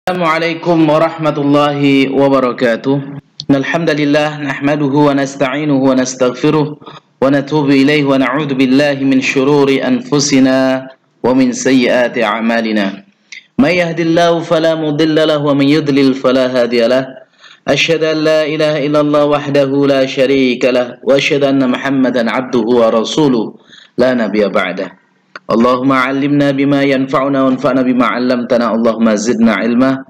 Assalamualaikum warahmatullahi wabarakatuh. Alhamdulillah nahmaduhu wa nasta'inuhu wa nastaghfiruh wa natubu ilaihi wa na'udzu billahi min syururi anfusina wa min sayyiati a'malina. May yahdihillahu fala mudilla lahu wa may yudlil fala hadiya lahu. Asyhadu an la ilaha illallah wahdahu la syarika lah wa asyhadu anna Muhammadan 'abduhu wa rasuluh la nabiyya ba'dah. Allahumma 'allimna bima yanfa'una wanfa'na bima 'allamtana. Allahumma zidna ilma.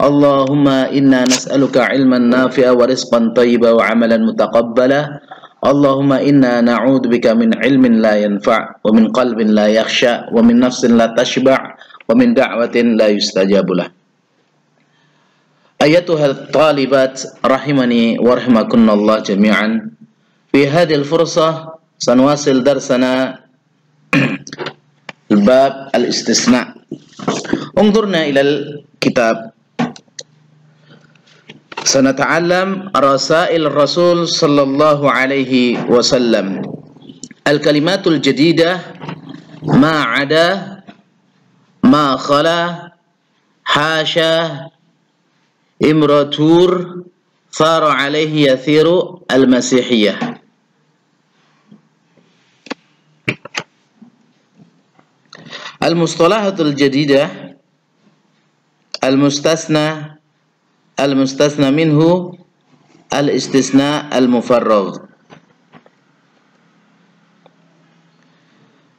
Allahumma inna nas'aluka ilman nafi'a wa rizqan thayyiba wa 'amalan mutaqabbala. Allahumma inna na'udzubika min ilmin la yanfa' wa min qalbin la yakhsha wa min nafsin la tashba' wa min da'watin la yustajabu lah. Ayatuhal talibat rahimani wa rahimakumullah jami'an. Fi hadhihi al-fursah sanwasil darsana الباب الاستثناء. انظرنا إلى الكتاب. سنتعلم رسائل الرسول صلى الله عليه وسلم. الكلمات الجديدة ما عدا ما خلا حاشا إمراتور ثار عليه يثير المسيحية. المصطلحات الجديدة المستثنى منه الاستثناء المفرغ.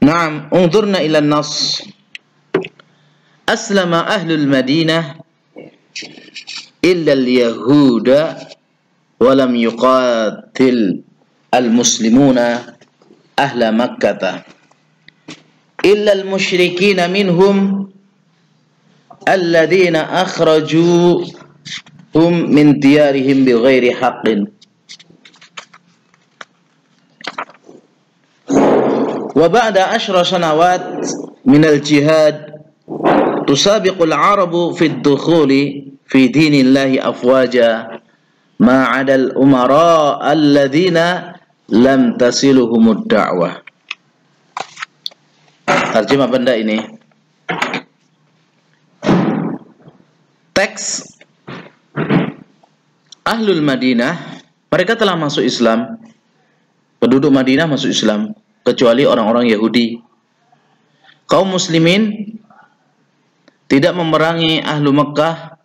نعم، انظرنا إلى النص. أسلم أهل المدينة إلا اليهود ولم يقاتل المسلمون أهل مكة إلا المشركين منهم الذين أخرجوهم من ديارهم بغير حق. وبعد 10 سنوات من الجهاد تسابق العرب في الدخول في دين الله أفواجا ما عدا الأمراء الذين لم تصلهم الدعوة. Terjemah benda ini. Teks Ahlul Madinah, mereka telah masuk Islam. Penduduk Madinah masuk Islam, kecuali orang-orang Yahudi. Kaum muslimin tidak memerangi Ahlu Mekah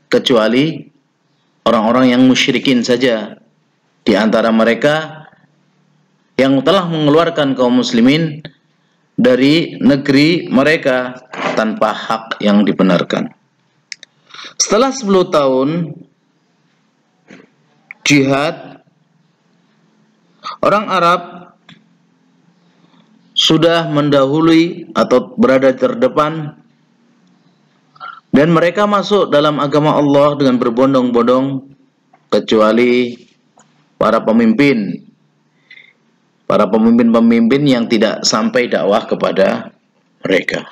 kecuali orang-orang yang musyrikin saja. Di antara mereka yang telah mengeluarkan kaum muslimin dari negeri mereka tanpa hak yang dibenarkan. Setelah 10 tahun jihad, orang Arab sudah mendahului atau berada terdepan, dan mereka masuk dalam agama Allah dengan berbondong-bondong, kecuali para pemimpin yang tidak sampai dakwah kepada mereka.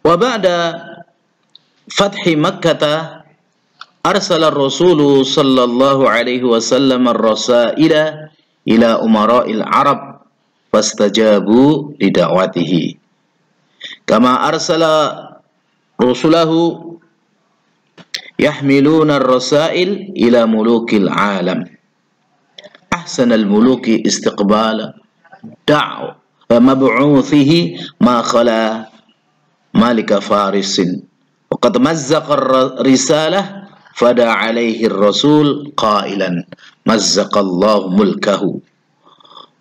Wa ba'da fathi Makkah arsala ar-rasul sallallahu alaihi wasallam ar-rasaila ila umara'il Arab fastajabu li da'watihi kama arsala rusulahu يحملون الرسائل إلى ملوك العالم أحسن الملوك استقبال دعو مبعوثه ما خلا مالك فارس وقد مزق الرسالة فدعا عليه الرسول قائلا مزق الله ملكه.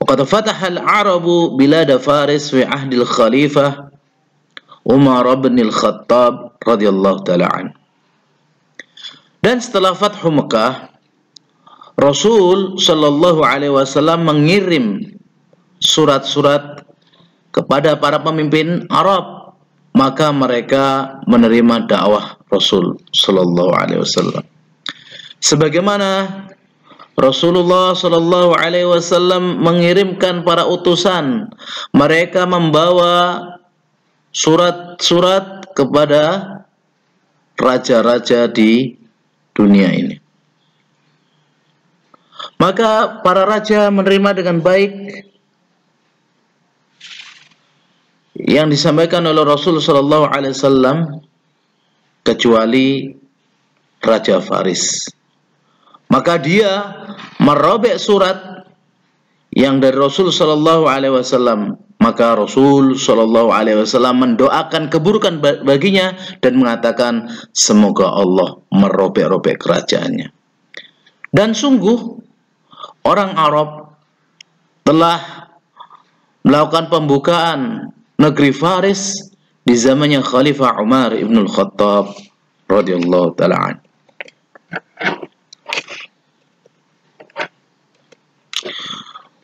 وقد فتح العرب بلاد فارس في عهد الخليفة عمر بن الخطاب رضي الله تعالى عنه. Dan setelah Fathu Mekah, Rasul Shallallahu Alaihi Wasallam mengirim surat-surat kepada para pemimpin Arab, maka mereka menerima dakwah Rasul Shallallahu Alaihi Wasallam. Sebagaimana Rasulullah Shallallahu Alaihi Wasallam mengirimkan para utusan, mereka membawa surat-surat kepada raja-raja di dunia ini. Maka para raja menerima dengan baik yang disampaikan oleh Rasul Shallallahu Alaihi Wasallam kecuali Raja Faris. Maka dia merobek surat yang dari Rasul Shallallahu Alaihi Wasallam. Maka Rasul Shallallahu Alaihi Wasallam mendoakan keburukan baginya dan mengatakan semoga Allah merobek-robek kerajaannya. Dan sungguh orang Arab telah melakukan pembukaan negeri Faris di zamannya Khalifah Umar ibn al-Khattab radhiyallahu ta'ala anhu.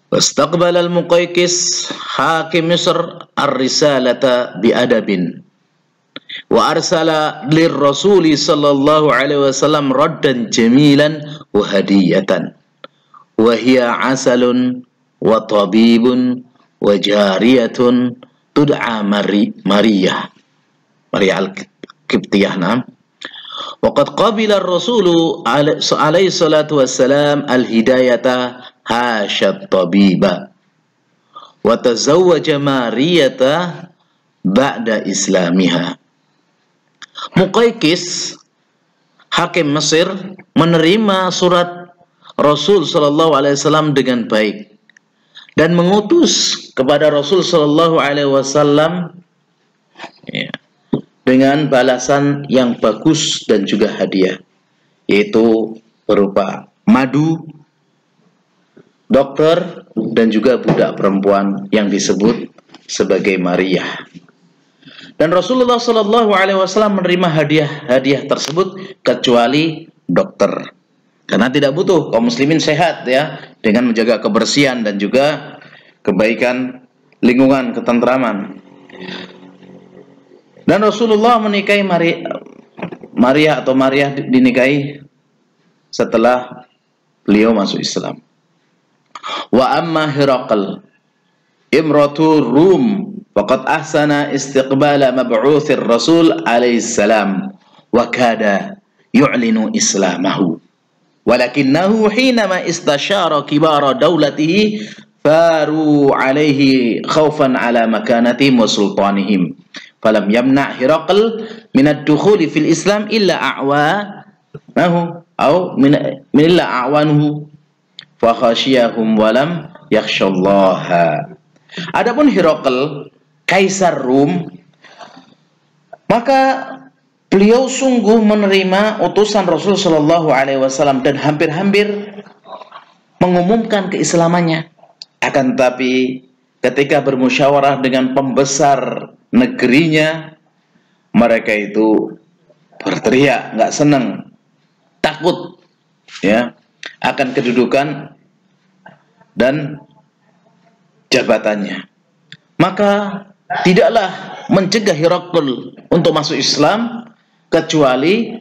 واستقبل المقيقس حاكم مصر الرسالة بأدب وأرسل للرسول صلى الله عليه وسلم ردا جميلا وهدية وهي عسل وطبيب وجارية تدعى مرية القبطية. نعم. وقد قبل الرسول عليه الصلاة والسلام الهداية حاشا الطبيب وتزوج مارية بعد إسلامها. Muqayqis hakim Mesir menerima surat Rasul Shallallahu Alaihi Wasallam dengan baik dan mengutus kepada Rasul Shallallahu Alaihi Wasallam dengan balasan yang bagus dan juga hadiah, yaitu berupa madu, dokter, dan juga budak perempuan yang disebut sebagai Maria. Dan Rasulullah Shallallahu Alaihi Wasallam menerima hadiah tersebut kecuali dokter, karena tidak butuh, kaum muslimin sehat ya, dengan menjaga kebersihan dan juga kebaikan lingkungan, ketentraman. Dan Rasulullah menikahi Maria dinikahi setelah beliau masuk Islam. Wa amma Hiraqal imratu Rum faqad ahsana istiqbala mab'uthir Rasul alaihi salam wa kada yu'linu islamahu walakinnahu hinama istashara kibara dawlatihi faru alaihi khawfan ala makanatihim wa sultanihim falam yamna' Hiraqal min ad-dukhuli fil Islam illa a'wanahu aw min illa a'wanuhu fa khashiyahum wa lam yakhshallaha. Adapun Hiraqal, kaisar Rum, maka beliau sungguh menerima utusan Rasul Shallallahu Alaihi Wasallam dan hampir-hampir mengumumkan keislamannya. Akan tetapi ketika bermusyawarah dengan pembesar negerinya, mereka itu berteriak, nggak senang, takut ya akan kedudukan dan jabatannya. Maka tidaklah mencegah Hiraqal untuk masuk Islam kecuali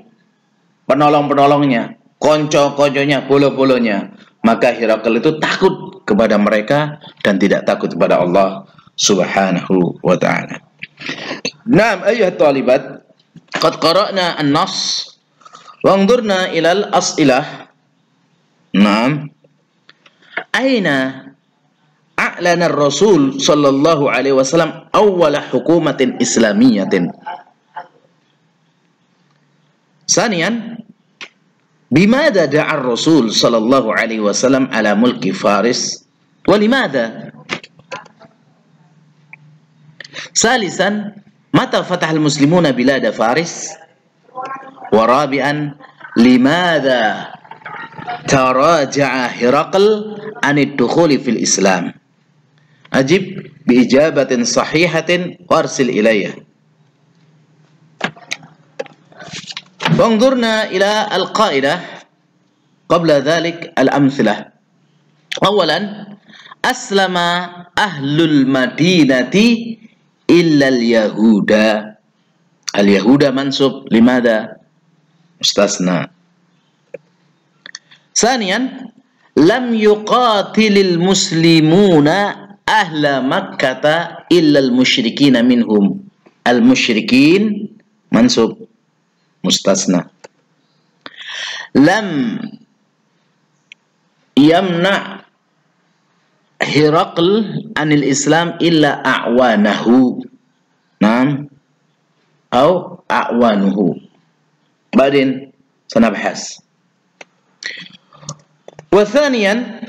penolong-penolongnya, konco-konconya, bolo-bolonya. Maka Hiraqal itu takut kepada mereka dan tidak takut kepada Allah Subhanahu wa ta'ala. Naam ayyuhat talibat, qad qara'na an-nass wa anzurna ila al-as'ilah. Naam. Aina a'lana ar-Rasul sallallahu alaihi wasallam awwala hukumatin islamiyatin. Sanian, bimada da'a ar-Rasul sallallahu alaihi wasallam ala mulki Faris wa limada? Salisan, mata fatah al-muslimuna bilada Faris? Wa rabi'an, limada taraja'a Hiraqal an ad-dukhuli fil Islam? Ajib biijabatin sahihatin warsil ilayya. Wanzurna ila al-qaidah qabla dhalik al-amthilah. Awalan, aslama ahlul madinati illa al-yahuda. Al-yahuda mansub, limada? Mustasna. Sanian, lam yuqatilil muslimuna ahla makkata illa al-musyrikina minhum. Al-musyrikin mansub, mustasna. Lam yamna' Hiraqal anil Islam illa a'wanahu. Naam. Au a'wanuhu. Badin sanabhas. Wa thaniyan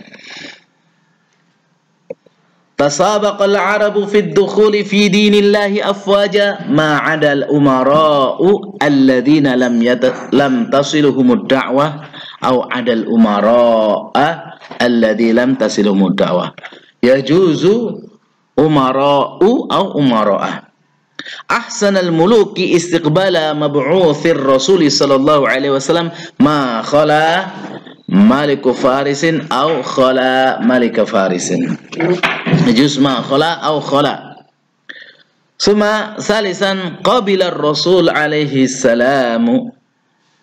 tasabaqa al-'arabu fi ad-dukhuli fi dinillahi afwaja ma 'ada al-umara'u alladhina lam tasiluhum ad-da'wah aw 'ada al-umara'a alladhi lam tasiluhum ad-da'wah. Yajuzu umara'u aw umara'ah. Ahsanal muluki istiqbala mab'uthir Rasul sallallahu alaihi wasallam ma khala maliku farisin aw khala malika farisin. Juz ma khala aw khala. Suma salisan qabila Rasul alaihi salamu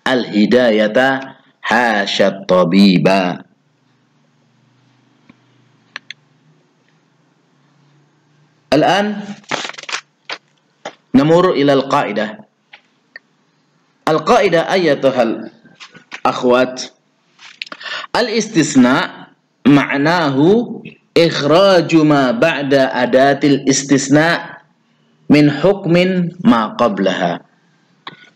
al-hidayata hasya tabiba. Al-an namur ila al-qa'idah. Al-qa'idah ayatuhal akhwat. Al-istisna ma'nahu ikhraju ma ba'da adatil istisna min hukmin ma qablaha.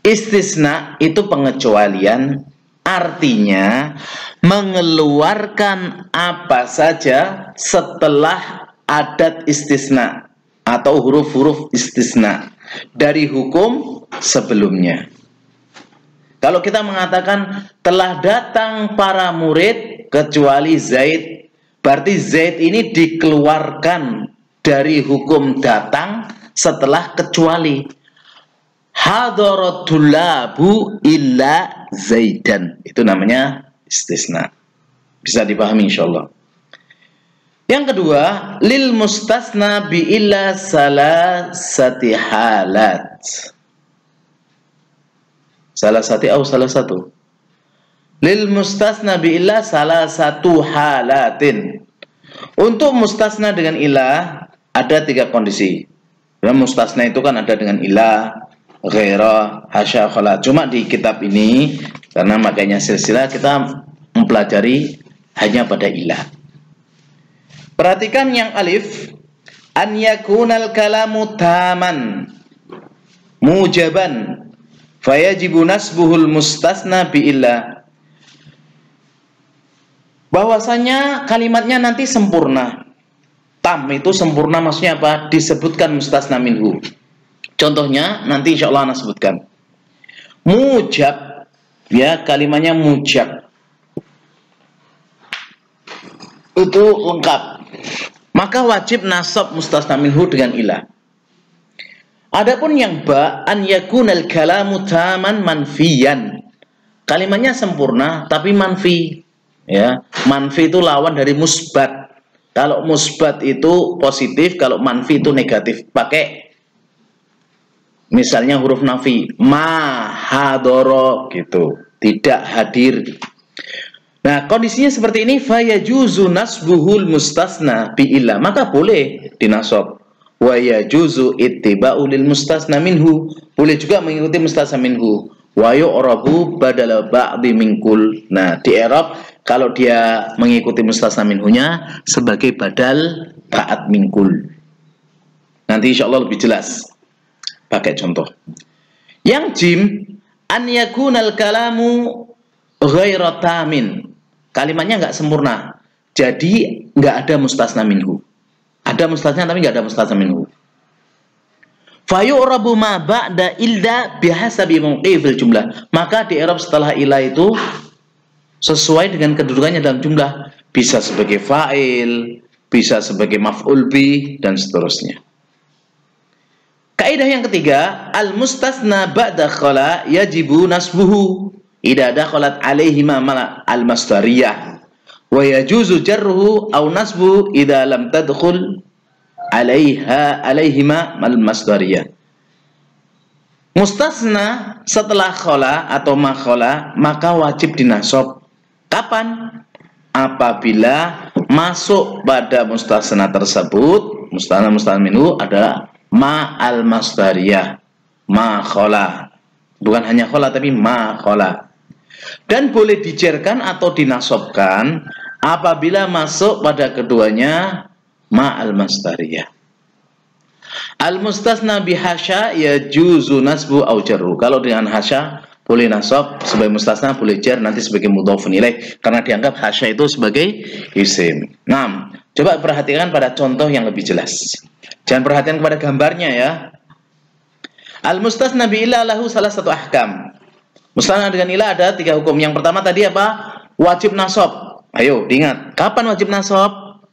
Istisna itu pengecualian, artinya mengeluarkan apa saja setelah adat istisna atau huruf-huruf istisna dari hukum sebelumnya. Kalau kita mengatakan telah datang para murid kecuali Zaid, berarti Zaid ini dikeluarkan dari hukum datang setelah kecuali. Hadaratul labu illa Zaidan. Itu namanya istisna. Bisa dipahami insyaallah. Yang kedua, lil mustasna bi illa salasati halat. Salasati atau salah satu. Lil mustasna bi illa salah satu halatin. Untuk mustasna dengan ilah ada 3 kondisi. Dan mustasna itu kan ada dengan ilah, ghaira, hasya, khala. Cuma di kitab ini karena makanya silsilah kita mempelajari hanya pada ilah. Perhatikan yang alif, an yakunal kalamu taman mujaban fayajibu nasbuhul mustasna bi illa. Bahwasanya kalimatnya nanti sempurna. Tam itu sempurna maksudnya apa? Disebutkan mustasna minhu. Contohnya nanti insyaallah ana sebutkan. Mujab, ya kalimatnya mujab. Itu lengkap. Maka wajib nasab mustasna minhu dengan ilah. Adapun yang ba, an yakunal kalamu taman manfiyan. Kalimatnya sempurna tapi manfi. Ya, manfi itu lawan dari musbat. Kalau musbat itu positif, kalau manfi itu negatif. Pakai misalnya huruf nafi, ma hadoro gitu, tidak hadir. Nah, kondisinya seperti ini, fayajuzu nasbuhul mustasna bi illa, maka boleh dinasab. Wa yajuzu ittiba'u lil mustasna minhu, boleh juga mengikuti mustasna minhu. Wa yu'rabu badala ba'di minkul. Nah, di i'rab kalau dia mengikuti mustasna minhunya sebagai badal ba'd minkul. Nanti insyaallah lebih jelas. Pakai contoh. Yang jim, an yakunal kalamu ghaira tamin. Kalimatnya nggak sempurna, jadi nggak ada mustasna minhu. Ada mustasna tapi nggak ada mustasna minhu. Fayu'rabu ma ba'da ilda bihasabi mawqifil jumlah. Maka di i'rab setelah ilah itu sesuai dengan kedudukannya dalam jumlah. Bisa sebagai fa'il, bisa sebagai maf'ul bih, dan seterusnya. Kaidah yang ketiga, al mustasna ba'da khala yajibu nasbuhu idza dakhalat alaihi ma al masdariyah wa yajuzu jarruhu aw nasbuhu idza lam tadkhul alaihima al masdariyah. Mustasna setelah khala atau ma khala maka wajib dinasab. Kapan? Apabila masuk pada mustasna tersebut, mustasna minhu adalah ma al masdariyah, ma khala. Bukan hanya khala tapi ma khala. Dan boleh dijerkan atau dinasobkan apabila masuk pada keduanya ma al masdariyah. Al-mustasna bihasya yajuzu nasbu au jarru. Kalau dengan hasya boleh nasab sebagai mustasna, boleh jar nanti sebagai mudhofun ilaih karena dianggap hasya itu sebagai isim. Nah, coba perhatikan pada contoh yang lebih jelas. Jangan perhatikan kepada gambarnya ya. Al-mustasna bi illa lahu salah satu ahkam. Mustasna dengan illa ada 3 hukum. Yang pertama tadi apa? Wajib nasab. Ayo diingat, kapan wajib nasab?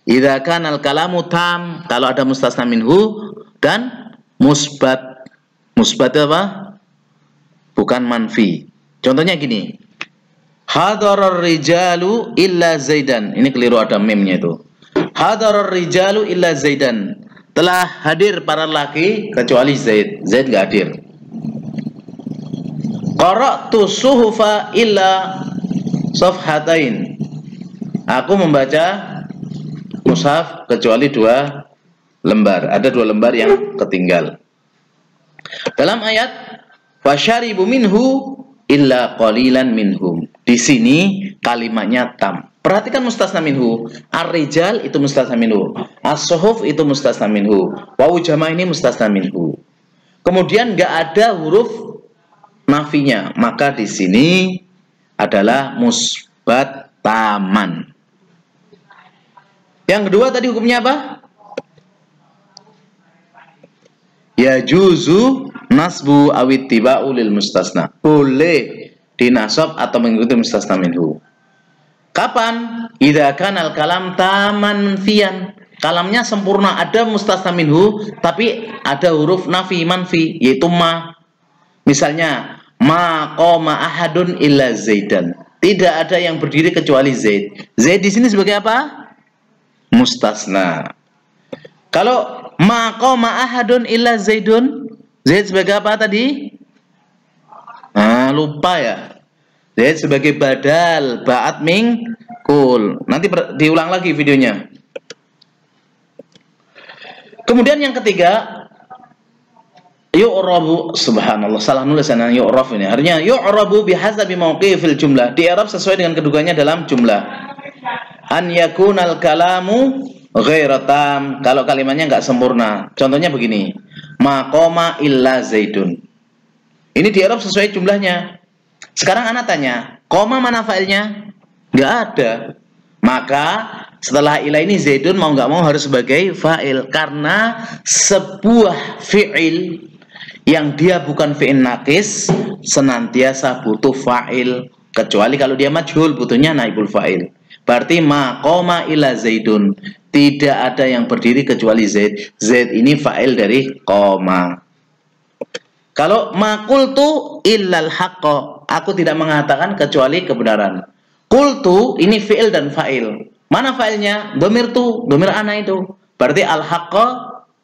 Idza kana al-kalamu tam, kalau ada mustasna minhu dan musbat. Musbat itu apa? Bukan manfi. Contohnya gini. Hadarar rijalu illa Zaidan. Ini keliru, ada meme-nya itu. Hadarar rijalu illa Zaidan. Telah hadir para laki kecuali Zaid. Zaid enggak hadir. Qara'tu suhufa illa safhatain. Aku membaca mushaf kecuali 2 lembar. Ada 2 lembar yang ketinggal. Dalam ayat fasyaribu minhu illa qalilan minhum. Di sini kalimatnya tam. Perhatikan mustasna minhu. Ar-rijal itu mustasna minhu. As-suhuf itu mustasna minhu. Wawu jama' ini mustasna minhu. Kemudian nggak ada huruf nafinya, maka di sini adalah musbat taman. Yang kedua tadi hukumnya apa? Yajuzu nasbu awittiba'u lil mustasna. Boleh dinasab atau mengikuti mustasna minhu. Kapan? Idza kanal kalam taman manfiyan. Kalamnya sempurna, ada mustasna minhu tapi ada huruf nafi manfi yaitu ma. Misalnya ma qama ahadun illa Zaidan. Tidak ada yang berdiri kecuali Zaid. Zaid di sini sebagai apa? Mustasna. Kalau ma qama ahadun illa Zaidun, Zaid sebagai apa tadi? Lupa ya. Zaid sebagai badal ba'at min kul. Nanti diulang lagi videonya. Kemudian yang ketiga, yu'rabu, subhanallah, salah nulis ana yu'raf ini. Artinya yu'rabu bihasabi mauqifil jumlah. Di i'rab sesuai dengan kedudukannya dalam jumlah. An yakunal kalamu ghairu tam. Kalau kalimatnya enggak sempurna. Contohnya begini. Maqama illa Zaidun. Ini di i'rab sesuai jumlahnya. Sekarang anak tanya, koma mana failnya? Nggak ada. Maka setelah ila ini Zaidun mau nggak mau harus sebagai fa'il. Karena sebuah fi'il yang dia bukan fi'il nakis senantiasa butuh fa'il. Kecuali kalau dia majhul butuhnya naibul fa'il. Berarti maqama ila Zaidun. Tidak ada yang berdiri kecuali Zaid. Zaid ini fa'il dari qoma. Kalau maqultu illal haqqa. Aku tidak mengatakan kecuali kebenaran. Qultu ini fi'il dan fa'il. Mana fa'ilnya? Domir tu, domir ana itu. Berarti al-haqqa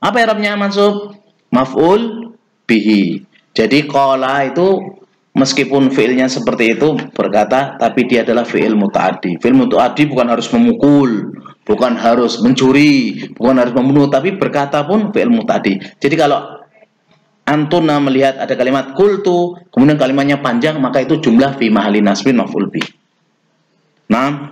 apa i'rabnya mansub? Maf'ul bihi. Jadi qala itu meskipun fi'ilnya seperti itu berkata, tapi dia adalah fi'il muta'addi. Fi'il muta'addi bukan harus memukul, bukan harus mencuri, bukan harus membunuh, tapi berkata pun fi'il muta'addi. Jadi kalau antuna melihat ada kalimat kultu, kemudian kalimatnya panjang, maka itu jumlah fi mahalli nasbin maf'ul bih. Nah,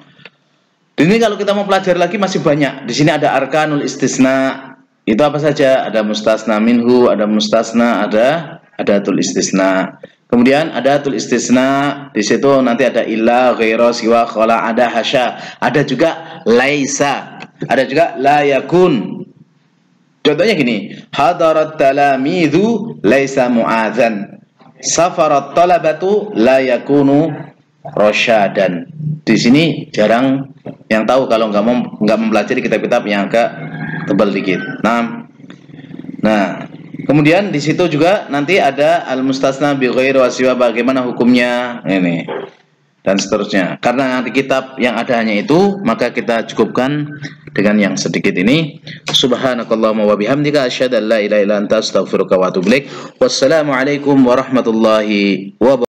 ini kalau kita mau pelajari lagi masih banyak. Di sini ada arkanul istisna. Itu apa saja? Ada mustasna minhu, ada mustasna, ada adatul istisna. Kemudian adatul istisna, di situ nanti ada illa, ghairu, siwa, khala, ada hasya, ada juga laisa, ada juga la yakun. Contohnya gini, hadarat talamidhu laisa mu'adzan. Safarat talabatu la yakunu rasyadan. Di sini jarang yang tahu kalau nggak mempelajari kitab-kitab yang agak tebal dikit. Nah, kemudian di situ juga nanti ada al-mustasna bi ghairi wa siwa, bagaimana hukumnya ini dan seterusnya. Karena nanti kitab yang ada hanya itu, maka kita cukupkan dengan yang sedikit ini. Subhanakallahumma wa bihamdika asyhadu an la ilaha illa anta astaghfiruka wa atubu ilaik. Wassalamualaikum warahmatullahi wabarakatuh.